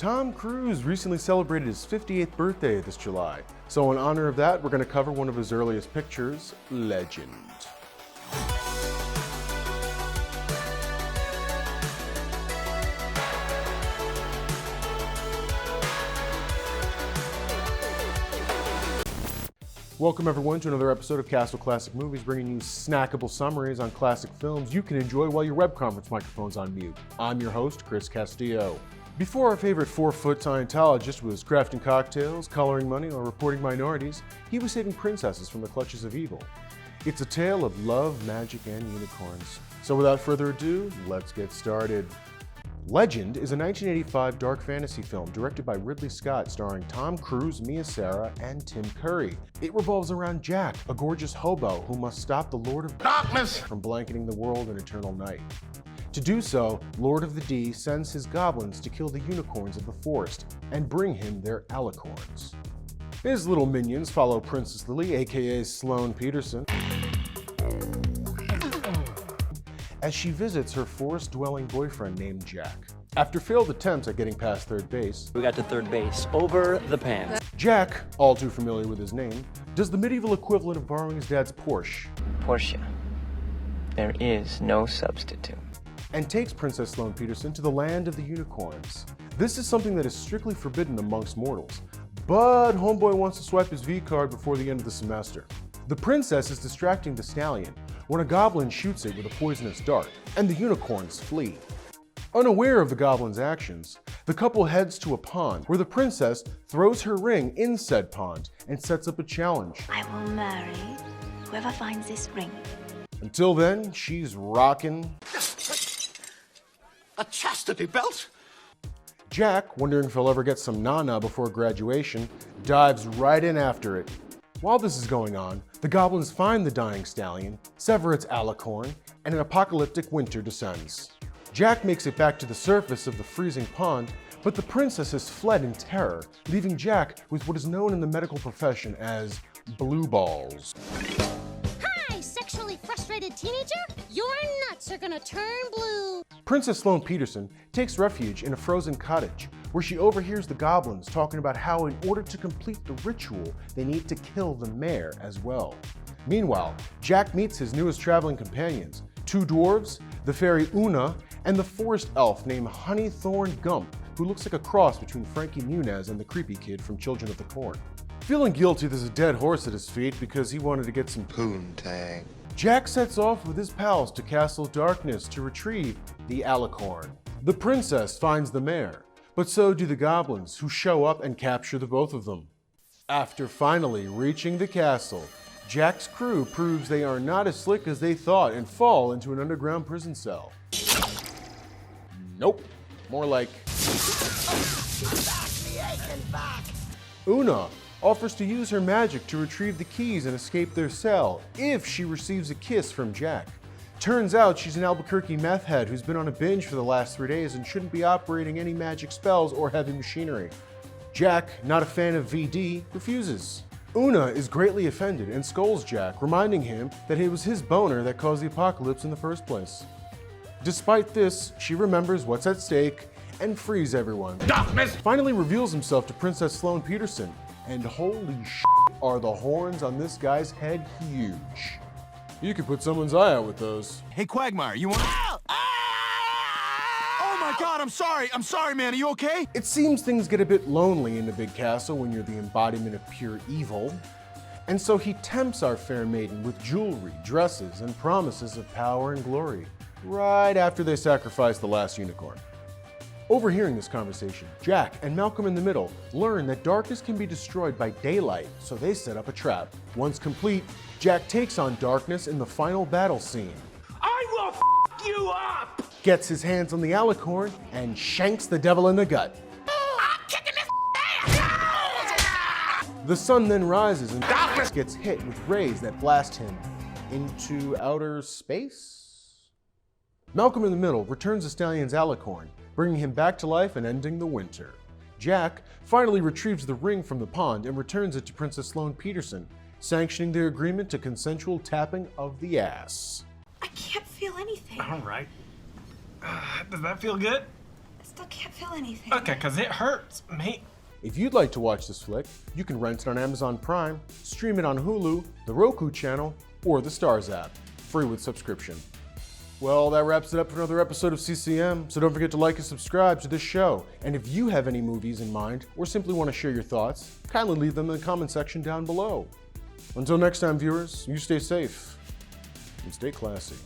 Tom Cruise recently celebrated his 58th birthday this July, so in honor of that, we're going to cover one of his earliest pictures, Legend. Welcome everyone to another episode of Castle Classic Movies, bringing you snackable summaries on classic films you can enjoy while your web conference microphone's on mute. I'm your host, Chris Castillo. Before our favorite 4-foot Scientologist was crafting cocktails, coloring money, or reporting minorities, he was saving princesses from the clutches of evil. It's a tale of love, magic, and unicorns. So without further ado, let's get started. Legend is a 1985 dark fantasy film directed by Ridley Scott starring Tom Cruise, Mia Sara, and Tim Curry. It revolves around Jack, a gorgeous hobo who must stop the Lord of Darkness from blanketing the world in eternal night. To do so, Lord of the D sends his goblins to kill the unicorns of the forest and bring him their alicorns. His little minions follow Princess Lily, aka Sloane Peterson, as she visits her forest-dwelling boyfriend named Jack. After failed attempts at getting past third base, we got to third base, over the pants. Jack, all too familiar with his name, does the medieval equivalent of borrowing his dad's Porsche. Portia. There is no substitute. And takes Princess Sloane Peterson to the land of the unicorns. This is something that is strictly forbidden amongst mortals, but homeboy wants to swipe his V-card before the end of the semester. The princess is distracting the stallion when a goblin shoots it with a poisonous dart, and the unicorns flee. Unaware of the goblin's actions, the couple heads to a pond where the princess throws her ring in said pond and sets up a challenge. I will marry whoever finds this ring. Until then, she's rocking a chastity belt? Jack, wondering if he'll ever get some nana before graduation, dives right in after it. While this is going on, the goblins find the dying stallion, sever its alicorn, and an apocalyptic winter descends. Jack makes it back to the surface of the freezing pond, but the princess has fled in terror, leaving Jack with what is known in the medical profession as blue balls. Hi, sexually frustrated teenager! Your nuts are gonna turn blue! Princess Sloane Peterson takes refuge in a frozen cottage, where she overhears the goblins talking about how in order to complete the ritual, they need to kill the mayor as well. Meanwhile, Jack meets his newest traveling companions, 2 dwarves, the fairy Una, and the forest elf named Honeythorn Gump, who looks like a cross between Frankie Muniz and the creepy kid from Children of the Corn. Feeling guilty, there's a dead horse at his feet because he wanted to get some poontang. Jack sets off with his pals to Castle Darkness to retrieve the alicorn. The princess finds the mayor, but so do the goblins, who show up and capture the both of them. After finally reaching the castle, Jack's crew proves they are not as slick as they thought and fall into an underground prison cell. Nope, more like Una offers to use her magic to retrieve the keys and escape their cell if she receives a kiss from Jack. Turns out she's an Albuquerque meth head who's been on a binge for the last 3 days and shouldn't be operating any magic spells or heavy machinery. Jack, not a fan of VD, refuses. Una is greatly offended and scolds Jack, reminding him that it was his boner that caused the apocalypse in the first place. Despite this, she remembers what's at stake and frees everyone. Darkness! Finally reveals himself to Princess Sloane Peterson, and holy shit are the horns on this guy's head huge. You could put someone's eye out with those. Hey, Quagmire, you want... Oh my God, I'm sorry, man, are you okay? It seems things get a bit lonely in the big castle when you're the embodiment of pure evil. And so he tempts our fair maiden with jewelry, dresses, and promises of power and glory, right after they sacrifice the last unicorn. Overhearing this conversation, Jack and Malcolm in the Middle learn that darkness can be destroyed by daylight, so they set up a trap. Once complete, Jack takes on darkness in the final battle scene. I will f*** you up! Gets his hands on the alicorn and shanks the devil in the gut. I'm kicking this ass! The sun then rises and darkness gets hit with rays that blast him into outer space? Malcolm in the Middle returns the stallion's alicorn, bringing him back to life and ending the winter. Jack finally retrieves the ring from the pond and returns it to Princess Sloane Peterson, sanctioning their agreement to consensual tapping of the ass. I can't feel anything. All right. Does that feel good? Still can't feel anything. Okay, because it hurts, mate. If you'd like to watch this flick, you can rent it on Amazon Prime, stream it on Hulu, the Roku channel, or the Stars app, free with subscription. Well, that wraps it up for another episode of CCM, so don't forget to like and subscribe to this show. And if you have any movies in mind, or simply want to share your thoughts, kindly leave them in the comment section down below. Until next time, viewers, you stay safe and stay classy.